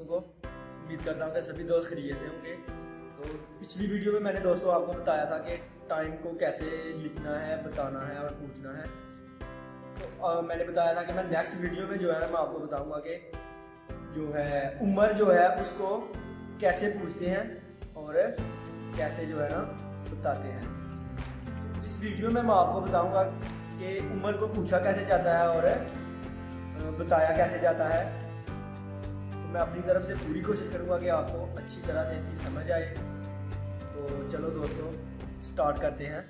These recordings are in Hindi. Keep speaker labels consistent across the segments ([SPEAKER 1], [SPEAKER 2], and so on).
[SPEAKER 1] दोस्तों को। उम्मीद करता हूँ कि सभी दोस्त खैरियत से होंगे। तो पिछली वीडियो में मैंने दोस्तों आपको बताया था कि टाइम को कैसे लिखना है, बताना है और पूछना है। तो मैंने बताया था कि मैं नेक्स्ट वीडियो में जो है ना मैं आपको बताऊंगा कि जो है उम्र जो है उसको कैसे पूछते हैं और कैसे जो है ना बताते हैं। तो इस वीडियो में मैं आपको बताऊंगा कि उम्र को पूछा कैसे जाता है और बताया कैसे जाता है। तो मैं अपनी तरफ से पूरी कोशिश करूंगा कि आपको अच्छी तरह से इसकी समझ आए। तो चलो दोस्तों स्टार्ट करते हैं।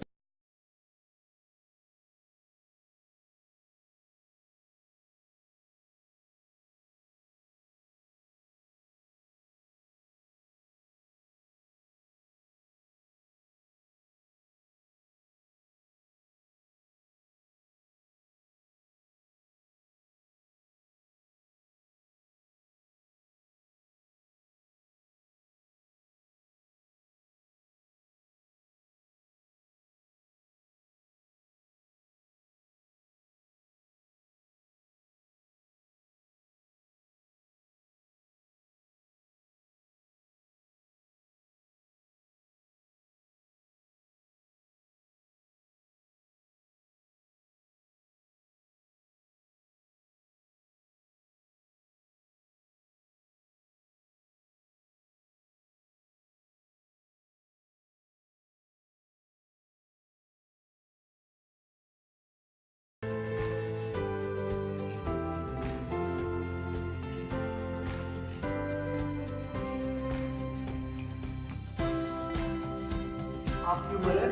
[SPEAKER 1] आपकी उम्र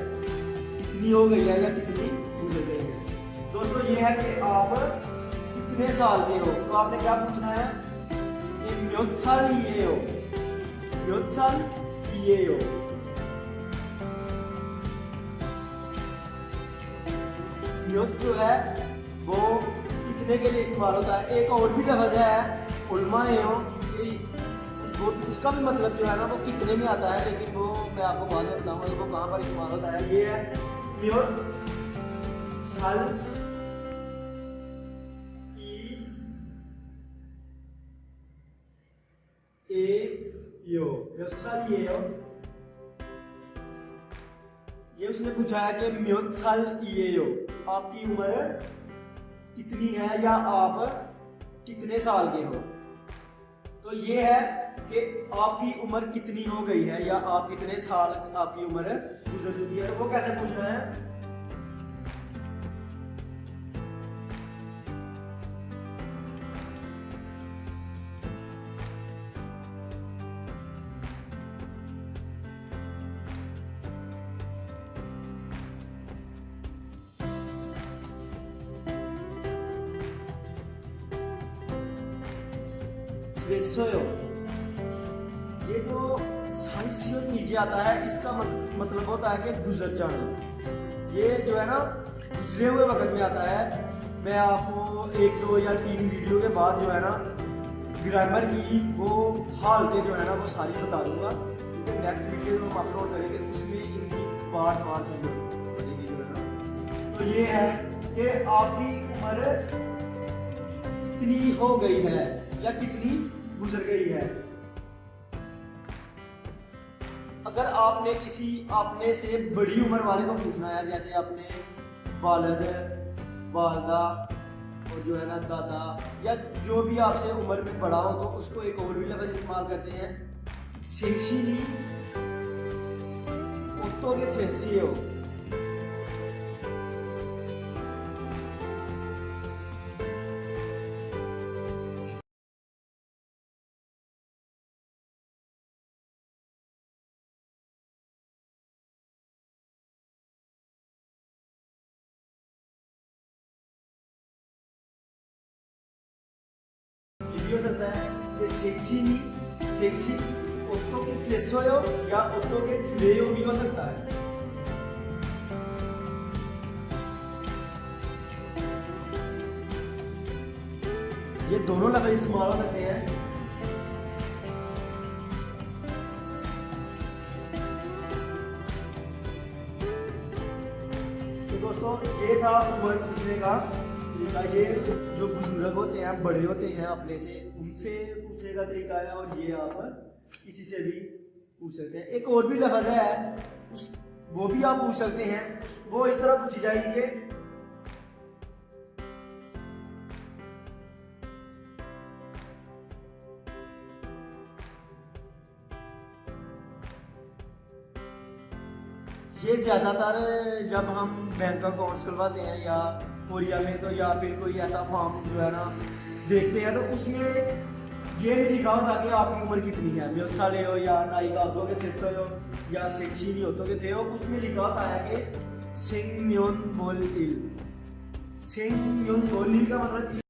[SPEAKER 1] कितनी हो गई है या कितनी गुजर गई है। दोस्तों ये है कि आप कितने साल के हो। तो आपने क्या पूछना है कि म्योत साल ये हो, म्योत साल ये हो। म्योत जो है वो कितने के लिए इस्तेमाल होता है। एक और भी लफ्ज़ है उल्माए हो, वो उसका भी मतलब जो है ना वो कितने में आता है, लेकिन वो मैं आपको बाद में बताऊंगा वो कहाँ पर इस्तेमाल होता है। ये है म्योत साल ये उसने पूछा है कि म्योत साल ये हो, आपकी उम्र कितनी है या आप कितने साल के हो। तो ये है कि आपकी उम्र कितनी हो गई है या आप कितने साल आपकी उम्र गुजर चुकी है। वो कैसे पूछना है। ये जो सांसियों नीचे आता है इसका मतलब होता है कि गुजर जाना। ये जो है ना गुजरे हुए वक्त में आता है। मैं आपको 1, 2 या 3 वीडियो के बाद जो है ना ग्रामर की वो हालतें जो है ना वो सारी बता दूंगा, क्योंकि नेक्स्ट वीडियो में हम अपलोड करेंगे उसमें इनकी बार पड़ेगी जो है ना। तो ये है कि आपकी उम्र कितनी हो गई है या कितनी गुजर गई है। अगर आपने किसी अपने से बड़ी उम्र वाले को पूछना है, जैसे अपने वालिद, वालदा और जो है ना दादा या जो भी आपसे उम्र में बड़ा हो, तो उसको एक और भी लफ्ज़ इस्तेमाल करते हैं सेक्सीली ओतो के थ्रेसी हो। हो सकता है कि सेक्सी ओतो के थ्रेसोयो या ओतो के थ्रेयो भी हो सकता है। ये दोनों लफ्ज़ इस्तेमाल हो सकते हैं। तो दोस्तों ये था उम्र पूछने का। ये जो बुजुर्ग होते हैं, बड़े होते हैं अपने से, से पूछने का तरीका है, और ये आप किसी से भी पूछ सकते हैं। एक और भी लफ्ज़ है उस, वो भी आप पूछ सकते हैं। वो इस तरह पूछी जाएगी कि ये ज़्यादातर जब हम बैंक अकाउंट्स खुलवाते हैं या कोरिया में, तो या फिर कोई ऐसा फॉर्म जो है ना देखते हैं, तो उसमें ये नहीं लिखा होता कि आपकी उम्र कितनी है, 20 साल हो या नाई का होतो के 600 हो या सेक्शी नहीं होतो के थे हो। उसमें लिखा होता है कि सिंग न्योन बोल इल। सिंग न्योन बोल इल का मतलब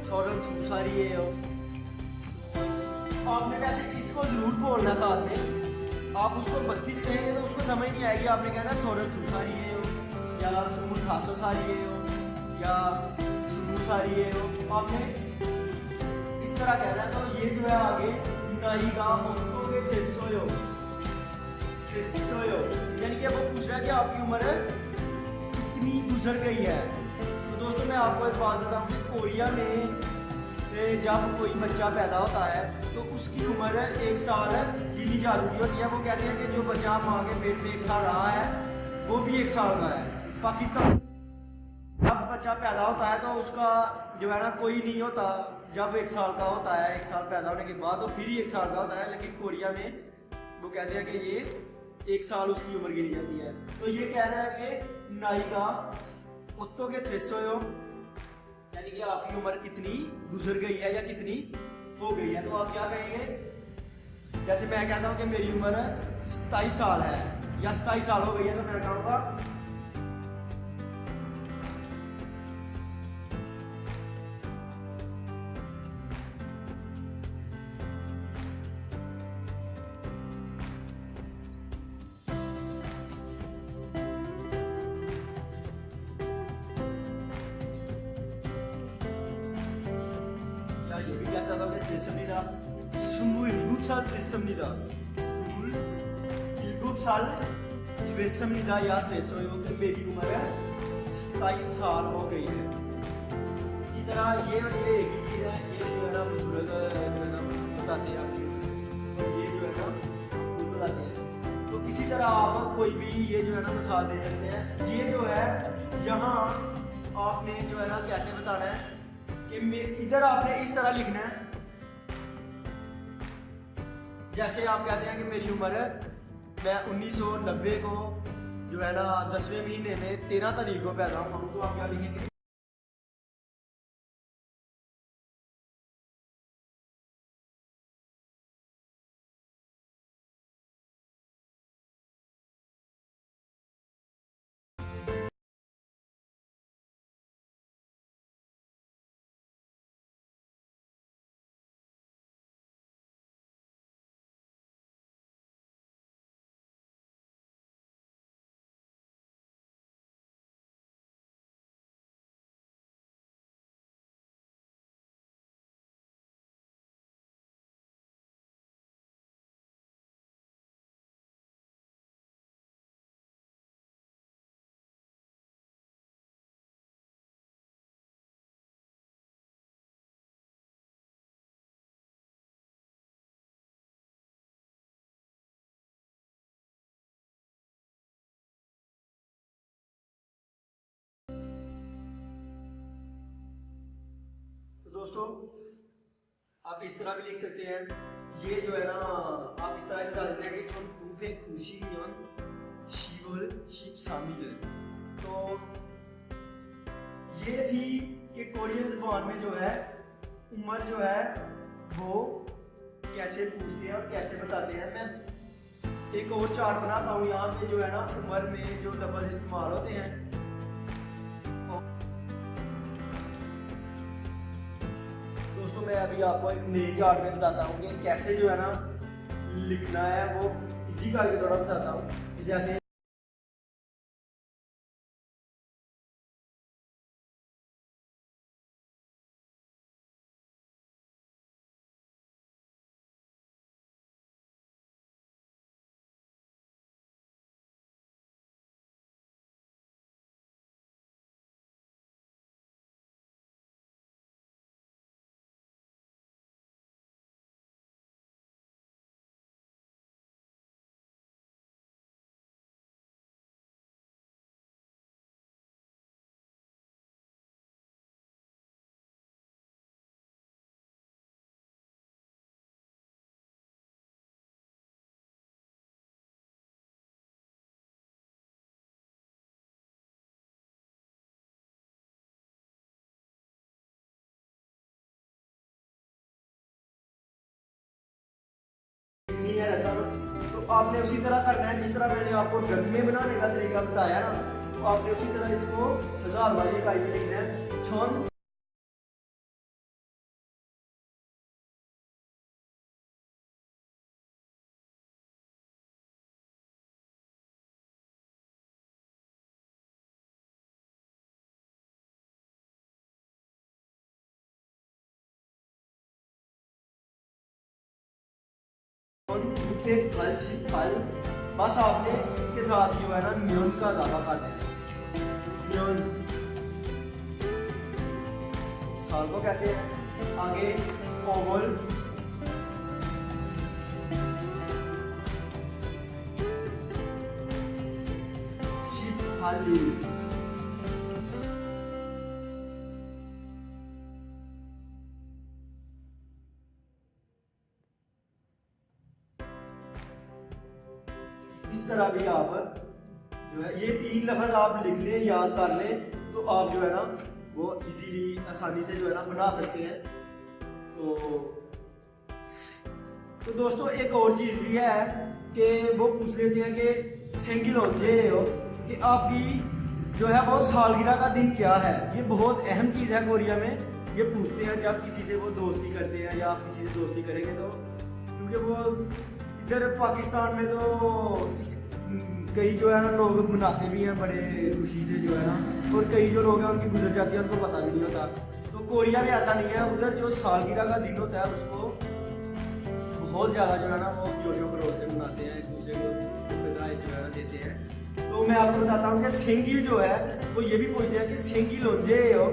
[SPEAKER 1] सौरभ तुसारी है हो। आपने वैसे इसको जरूर बोलना साथ में। आप उसको 32 कहेंगे तो उसको समझ नहीं आएगी। आपने कहना सौरभ तुसारी है हो, या सुमू खासो सारी है हो, या सुमू सारी है हो। आपने इस तरह कहना है। तो ये जो है आगे नाई का मोतो के 600 हो, 600 हो, यानी कि वो पूछ रहा है कि आपकी उम्र कितनी गुजर गई है। तो दोस्तों मैं आपको एक बात बताऊं कि कोरिया में जब कोई बच्चा पैदा होता है तो उसकी उम्र 1 साल गिनी जा रही होती है। वो कहते हैं कि जो बच्चा माँ के पेट में 1 साल रहा है वो भी 1 साल का है। पाकिस्तान जब बच्चा पैदा होता है तो उसका जो है ना कोई नहीं होता जब 1 साल का होता है। 1 साल पैदा होने के बाद तो फिर ही 1 साल का होता है। लेकिन कोरिया में वो कहते हैं कि ये 1 साल उसकी उम्र गिनी जाती है। तो ये कह रहा है कि नाई का उत्तो के 600 हो, यानी कि आपकी उम्र कितनी गुजर गई है या कितनी हो गई है। तो आप क्या कहेंगे? जैसे मैं कहता हूँ कि मेरी उम्र 27 साल है या 27 साल हो गई है, तो मैं कहूँगा ये भी कैसा था कि त्रिसमनिदा 스물 7살 됐습니다. 27살 됐습니다 या त्रेसों कि मेरी उम्र 27 साल हो गई है। इसी तरह ये एक ही चीज़ है। ये जो है ना बुजुर्ग जो है ना बताते हैं, ये जो है ना वो बताते हैं। तो इसी तरह आप कोई भी ये जो है ना मिसाल दे सकते हैं। ये जो है यहाँ आपने जो है ना कैसे बताना है कि इधर आपने इस तरह लिखना है। जैसे आप कहते हैं कि मेरी उम्र मैं 1990 को जो है ना 10वें महीने में 13 तारीख को पैदा हुआ हूँ, तो आप क्या लिखेंगे? आप इस तरह भी लिख सकते हैं, ये जो है ना आप इस तरह बता देते हैं कि चुन खूबे खुशी नियन शिवल शिव शामिल है। तो ये थी कि कोरियन ज़बान में जो है उम्र जो है वो कैसे पूछते हैं और कैसे बताते हैं। मैं एक और चार्ट बनाता हूँ यहाँ पे जो है ना उम्र में जो लफ्ज़ इस्तेमाल होते हैं। दोस्तों मैं अभी आपको एक नए चार्ट में बताता हूँ कि कैसे जो है ना लिखना है, वो इजी करके थोड़ा बताता हूँ। जैसे है रकम, तो आपने उसी तरह करना है जिस तरह मैंने आपको रकमें बनाने का तरीका बताया ना, तो आपने उसी तरह इसको 1000 वाली इकाई में लिखना है। छन फल फल, बस आपने इसके साथ जो है ना म्यून का इजाफा कर देना। म्यून साल को कहते हैं। आगे ओवल, शिफाली, इस तरह भी आप जो है ये 3 लफ्ज आप लिख लें, याद कर लें, तो आप जो है ना वो इजीली आसानी से जो है ना बना सकते हैं। तो दोस्तों एक और चीज़ भी है कि वो पूछ लेते हैं कि सेंगिल होंजे हो कि आपकी जो है वो सालगिरह का दिन क्या है। ये बहुत अहम चीज़ है कोरिया में, ये पूछते हैं जब किसी से वो दोस्ती करते हैं या आप किसी से दोस्ती करेंगे तो, क्योंकि वो इधर पाकिस्तान में तो कई जो है ना लोग मनाते भी हैं बड़े खुशी से जो है ना, और कई जो लोग हैं उनकी गुजर जाती है, उनको पता भी नहीं होता। तो कोरिया में ऐसा नहीं है, उधर जो सालगिरह का दिन होता है उसको बहुत ज़्यादा जो है ना वो जोशो खरोश से मनाते हैं, एक दूसरे को बधाई जो है ना देते हैं। तो मैं आपको बताता हूँ कि सेंगिल जो है वो ये भी पूछते हैं कि सेंगिल होंजे हो,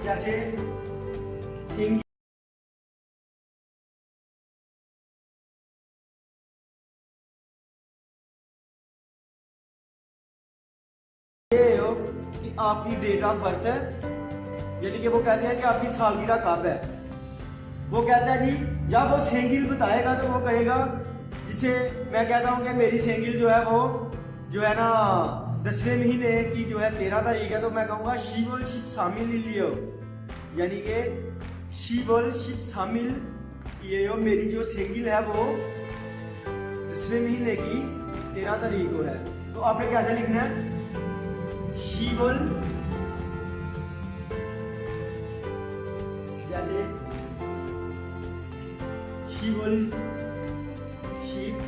[SPEAKER 1] जैसे सेंगिल कि आपकी डेट ऑफ बर्थ है, यानी कि वो कहते हैं कि आपकी सालगिरह कब है। वो कहता है जी जब वो सेंगिल बताएगा तो वो कहेगा, जिसे मैं कहता हूँ कि मेरी सेंगिल जो है वो जो है ना 10वें महीने की जो है 13 तारीख है, तो मैं कहूँगा शिवल शिव शामिल लियो, यानी कि शिवल शिव शामिल ये हो, मेरी जो सेंगिल है वो 10वें महीने की 13 तारीख को है। तो आपने कैसे लिखना है, शिवल जैसे शिवल शिव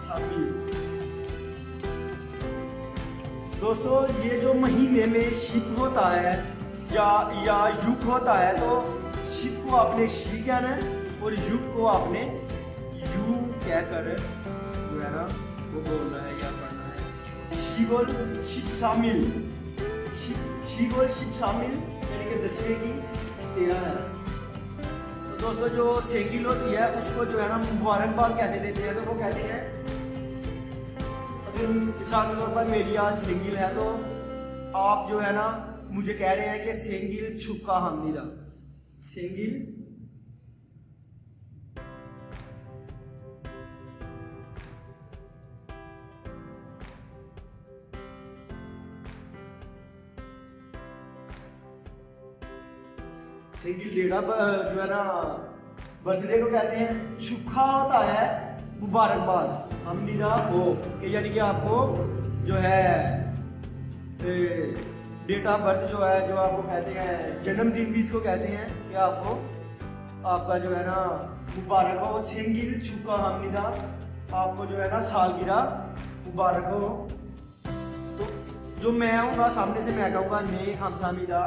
[SPEAKER 1] शामिल। दोस्तों ये जो महीने में शिप होता है या युग होता है, तो शिप को आपने शी कहना है और युग को आपने यू कहकर जो है ना वो बोलना है या पढ़ना है। शिवल शिप शामिल, शिवल शिप शामिल यानी कि 10वें की 13 है। तो दोस्तों जो सेंगिल होती है उसको जो है ना मुबारकबाद कैसे देते हैं, तो वो कहते हैं, अगर मिसाल के तौर पर मेरी आज सेंगिल है तो आप जो है ना मुझे कह रहे हैं कि सेंगिल छुक्का हमनिदा, सेंगिल सेंगिल डेटा जो है ना बर्थडे को कहते हैं, छुक्का होता है मुबारकबाद, हमनिदा हो कि यानी कि आपको जो है डेट ऑफ बर्थ जो है, जो आपको कहते हैं जन्मदिन भी इसको कहते हैं कि आपको आपका जो है ना मुबारक हो। सेंगिल छुक्का हमनिदा, आपको जो है ना सालगिरह मुबारक हो। तो जो मैं आऊँगा सामने से मैं कहूँगा नेक हमसामिदा।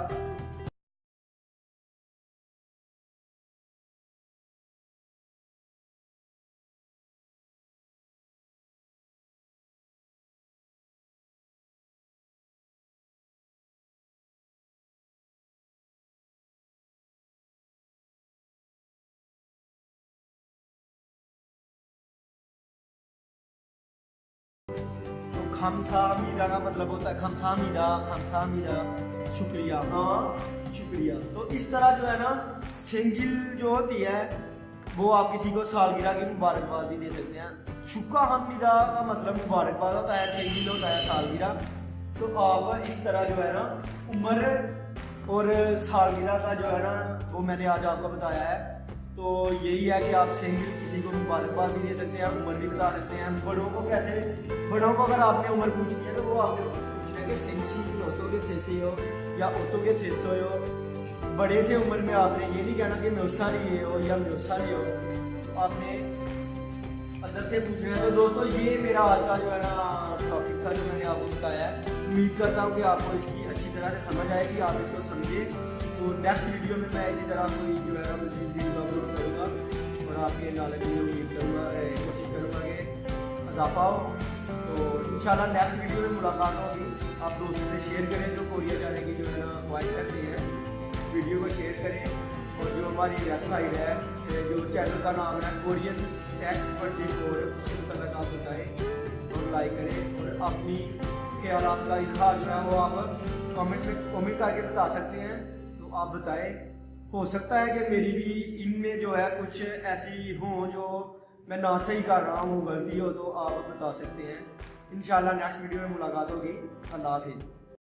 [SPEAKER 1] खमसामीदा का मतलब होता है खमसामीदा, खमसामीदा शुक्रिया, हाँ शुक्रिया। तो इस तरह जो है ना सेंगिल जो होती है वो आप किसी को सालगिरह की मुबारकबाद भी दे सकते हैं। छुक्का हमनिदा का मतलब मुबारकबाद होता है, सेंगिल होता है सालगिरह। तो आप इस तरह जो है ना उम्र और सालगिरह का जो है ना वो मैंने आज आपको बताया है। तो यही है कि आप सेंगिल किसी को मुबारकबाद भी दे सकते हैं, उम्र भी बता सकते हैं। बड़ों को कैसे, बड़ों को अगर आपने उम्र पूछनी है तो वो आपने पूछना है कि सेंसी की ऑटो के थे से हो या ऑटो के थे सो हो। बड़े से उम्र में आपने ये नहीं कहना कि म्यूसा लिए हो या म्यूसा लिए हो, आपने अंदर से पूछना है। तो दोस्तों ये मेरा आज का जो है ना टॉपिक था जो मैंने आपको बताया है। उम्मीद करता हूँ कि आपको इसकी अच्छी तरह से समझ आएगी, आप इसको समझिए। तो नेक्स्ट वीडियो में मैं इसी तरह कोई जो है ना मज़ीद वीडियो अपलोड करूँगा और आपके नॉलेज में उम्मीद करूँगा, कोशिश करूँगा कि इजाफा हो। तो इंशाल्लाह नेक्स्ट वीडियो में मुलाकात होगी। आप दोस्तों से शेयर करें जो कोरिया जाने की जो है ना ख्वाहिश करते हैं, इस वीडियो को शेयर करें। और जो हमारी वेबसाइट है, जो चैनल का नाम है कोरियन टेक 24, उसके मतलब आप बताएँ और लाइक करें। और अपनी ख्यालात का इजहार जो है वो आप कमेंट करके बता सकते हैं। तो आप बताएं, हो सकता है कि मेरी भी इनमें जो है कुछ ऐसी हों जो मैं ना सही कर रहा हूँ, गलती हो तो आप बता सकते हैं। इंशाल्लाह नेक्स्ट वीडियो में मुलाकात होगी। अल्लाह हाफिज़।